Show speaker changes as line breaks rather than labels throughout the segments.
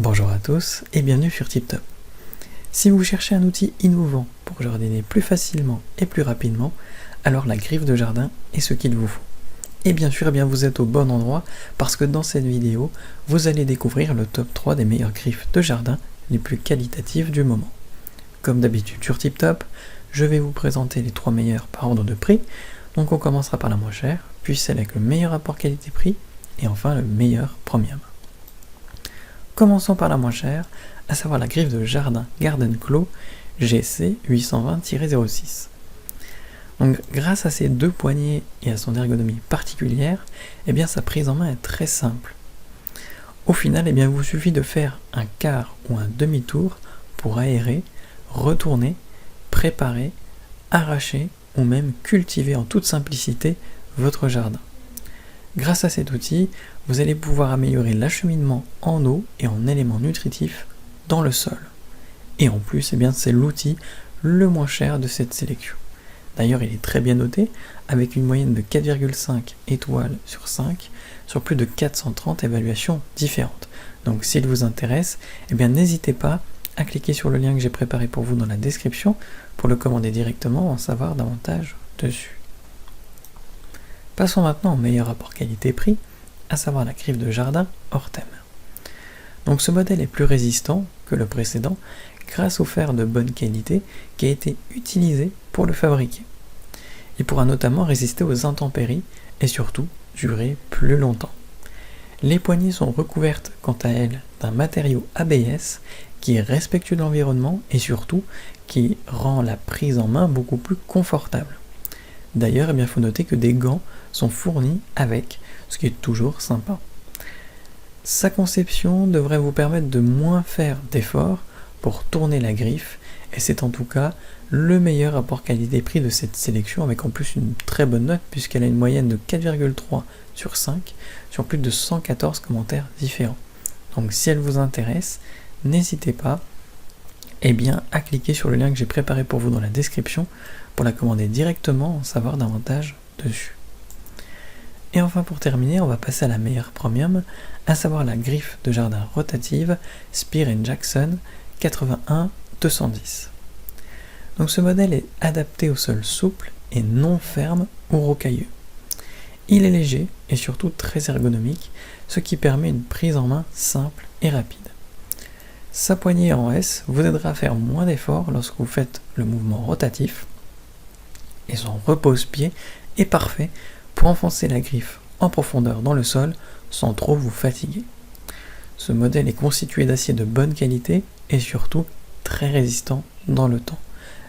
Bonjour à tous et bienvenue sur TipTop. Si vous cherchez un outil innovant pour jardiner plus facilement et plus rapidement, alors la griffe de jardin est ce qu'il vous faut. Et bien sûr, vous êtes au bon endroit parce que dans cette vidéo, vous allez découvrir le top 3 des meilleures griffes de jardin les plus qualitatives du moment. Comme d'habitude sur TipTop, je vais vous présenter les 3 meilleures par ordre de prix. Donc on commencera par la moins chère, puis celle avec le meilleur rapport qualité-prix et enfin le meilleur premium. Commençons par la moins chère, à savoir la griffe de jardin Garden Claw GC 820-06. Donc grâce à ses 2 poignées et à son ergonomie particulière, sa prise en main est très simple. Au final, il vous suffit de faire un quart ou un demi-tour pour aérer, retourner, préparer, arracher ou même cultiver en toute simplicité votre jardin. Grâce à cet outil, vous allez pouvoir améliorer l'acheminement en eau et en éléments nutritifs dans le sol. Et en plus, c'est l'outil le moins cher de cette sélection. D'ailleurs, il est très bien noté, avec une moyenne de 4,5 étoiles sur 5, sur plus de 430 évaluations différentes. Donc s'il vous intéresse, n'hésitez pas à cliquer sur le lien que j'ai préparé pour vous dans la description pour le commander directement, en savoir davantage dessus. Passons maintenant au meilleur rapport qualité-prix, à savoir la griffe de jardin Hortem. Donc ce modèle est plus résistant que le précédent grâce au fer de bonne qualité qui a été utilisé pour le fabriquer. Il pourra notamment résister aux intempéries et surtout durer plus longtemps. Les poignées sont recouvertes quant à elles d'un matériau ABS qui est respectueux de l'environnement et surtout qui rend la prise en main beaucoup plus confortable. D'ailleurs, il faut noter que des gants sont fournis avec, ce qui est toujours sympa. Sa conception devrait vous permettre de moins faire d'efforts pour tourner la griffe, et c'est en tout cas le meilleur rapport qualité-prix de cette sélection, avec en plus une très bonne note puisqu'elle a une moyenne de 4,3 sur 5 sur plus de 114 commentaires différents. Donc si elle vous intéresse, n'hésitez pas à cliquer sur le lien que j'ai préparé pour vous dans la description pour la commander directement, en savoir davantage dessus. Et enfin pour terminer, on va passer à la meilleure premium, à savoir la griffe de jardin rotative Spear & Jackson 81-210. Donc ce modèle est adapté au sol souple et non ferme ou rocailleux. Il est léger et surtout très ergonomique, ce qui permet une prise en main simple et rapide. Sa poignée en S vous aidera à faire moins d'efforts lorsque vous faites le mouvement rotatif, et son repose-pied est parfait pour enfoncer la griffe en profondeur dans le sol sans trop vous fatiguer. Ce modèle est constitué d'acier de bonne qualité et surtout très résistant dans le temps.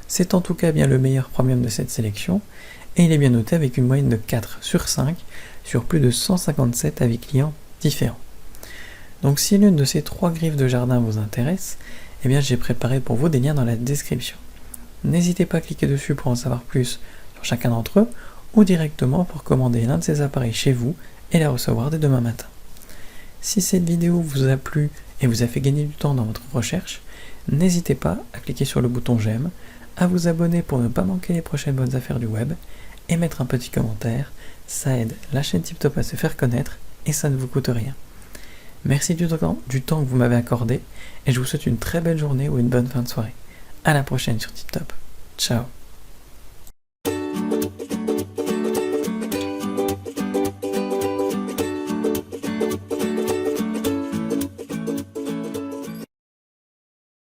C'est en tout cas le meilleur premium de cette sélection et il est bien noté avec une moyenne de 4 sur 5 sur plus de 157 avis clients différents. Donc si l'une de ces 3 griffes de jardin vous intéresse, j'ai préparé pour vous des liens dans la description. N'hésitez pas à cliquer dessus pour en savoir plus sur chacun d'entre eux ou directement pour commander l'un de ces appareils chez vous et les recevoir dès demain matin. Si cette vidéo vous a plu et vous a fait gagner du temps dans votre recherche, n'hésitez pas à cliquer sur le bouton j'aime, à vous abonner pour ne pas manquer les prochaines bonnes affaires du web et mettre un petit commentaire. Ça aide la chaîne TipTop à se faire connaître et ça ne vous coûte rien. Merci du temps que vous m'avez accordé et je vous souhaite une très belle journée ou une bonne fin de soirée. À la prochaine sur TipTop. Ciao.